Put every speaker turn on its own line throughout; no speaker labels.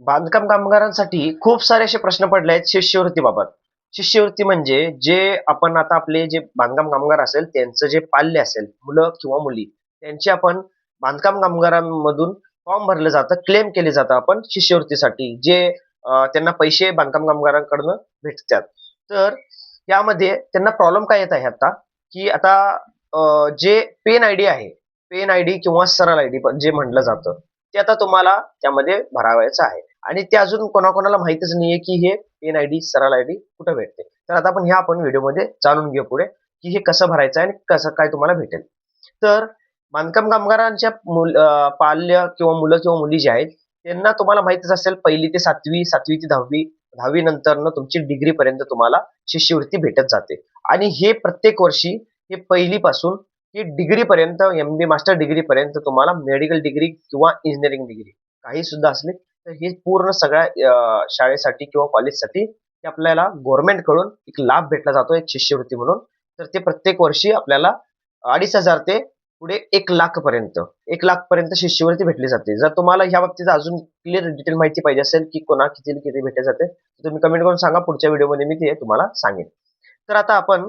बांधकाम कामगारांसाठी खूप सारे असे प्रश्न पडले आहेत शिष्यवृत्तीबाबत. शिष्यवृत्ती म्हणजे जे आपण आता आपले जे बांधकाम कामगार असेल त्यांचं जे पाल्य असेल, मुलं किंवा मुली, त्यांची आपण बांधकाम कामगारांमधून फॉर्म भरलं जातं, क्लेम केले जातं आपण शिष्यवृत्तीसाठी. जे त्यांना पैसे बांधकाम कामगारांकडून भेटतात. तर यामध्ये त्यांना प्रॉब्लेम काय येत आहे आता, की आता जे पेन आयडी आहे, पेन आयडी किंवा सरळ आयडी जे म्हटलं जातं, ते आता तुम्हाला त्यामध्ये भरावायचं आहे. आणि ते अजून कोणाकोणाला माहीतच नाहीये, की हे पेन आयडी, सरळ आयडी कुठं भेटते. तर आता आपण व्हिडिओमध्ये जाणून घेऊ पुढे, की हे कसं भरायचं आहे आणि कसं काय तुम्हाला भेटेल. तर बांधकाम कामगारांच्या पाल्य किंवा मुलं किंवा मुली जे आहेत, त्यांना तुम्हाला माहीतच असेल 1ली ते 7वी, 7वी ते 10वी, 10वी नंतरनं तुमची डिग्रीपर्यंत तुम्हाला शिष्यवृत्ती भेटत जाते. आणि हे प्रत्येक वर्षी हे 1ली पासून हे डिग्रीपर्यंत एम-बी मास्टर डिग्रीपर्यंत तुम्हाला मेडिकल डिग्री किंवा इंजिनिअरिंग डिग्री काही सुद्धा असले, तर हे पूर्ण सगळ्या शाळेसाठी किंवा कॉलेजसाठी ते आपल्याला गव्हर्नमेंटकडून एक लाभ भेटला जातो एक शिष्यवृत्ती म्हणून. तर ते प्रत्येक वर्षी आपल्याला 2,500 ते पुढे 1,00,000 पर्यंत 1,00,000 पर्यंत शिष्यवृत्ती भेटली जाते. जर तुम्हाला ह्या बाबतीत अजून क्लिअर डिटेल माहिती पाहिजे असेल, की किती भेटले जाते, तर तुम्ही कमेंट करून सांगा. पुढच्या व्हिडिओमध्ये मी ते तुम्हाला सांगेन. तर आता आपण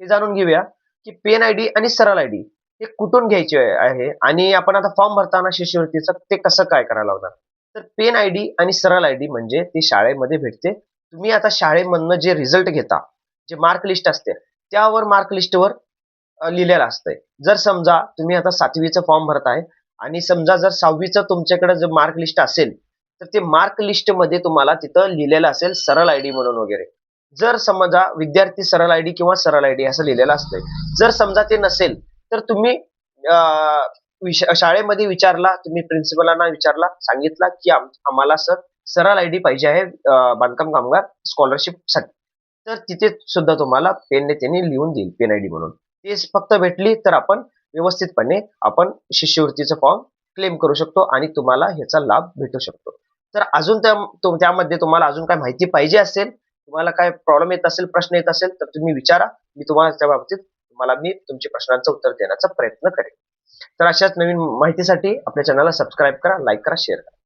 हे जाणून घेऊया, की पेन आयडी आणि सरळ आयडी हे कुठून घ्यायचे आहे आणि आपण आता फॉर्म भरताना शिष्यवृत्तीचं ते कसं काय करायला लावणार. तर पेन आयडी आणि सरळ आयडी म्हणजे ते शाळेमध्ये भेटते. तुम्ही आता शाळेमधनं जे रिझल्ट घेता, जे मार्क लिस्ट असते, त्यावर मार्क लिस्टवर लिहिलेलं असतंय. जर समजा तुम्ही आता 7वीचा फॉर्म भरताय आणि समजा जर 6वीचं तुमच्याकडे जर मार्क लिस्ट असेल, तर ते मार्क लिस्टमध्ये तुम्हाला तिथं लिहिलेलं असेल सरळ आयडी म्हणून वगैरे. जर समजा विद्यार्थी सरळ आयडी किंवा सरळ आयडी असं लिहिलेलं असतंय. जर समजा ते नसेल, तर तुम्ही शाळेमध्ये विचारला, तुम्ही प्रिन्सिपलांना विचारला, सांगितला, की आम्हाला सर सरळ आयडी पाहिजे आहे बांधकाम कामगार स्कॉलरशिपसाठी. तर तिथे सुद्धा तुम्हाला पेनने त्यांनी लिहून देईल पेन आयडी म्हणून. तेच फक्त भेटली तर आपण व्यवस्थितपणे आपण शिष्यवृत्तीचा फॉर्म क्लेम करू शकतो आणि तुम्हाला ह्याचा लाभ भेटू शकतो. तर अजून त्यामध्ये तुम्हाला अजून काही माहिती पाहिजे असेल, तुम्हाला काय प्रॉब्लेम येत असेल, प्रश्न येत असेल, तर तुम्ही विचारा. मी तुम्हाला त्या बाबतीत मी तुमच्या प्रश्नांचं उत्तर देण्याचा प्रयत्न करेन. तर अशाच नवीन माहितीसाठी आपल्या चॅनलला सबस्क्राईब करा, लाईक करा, शेअर करा.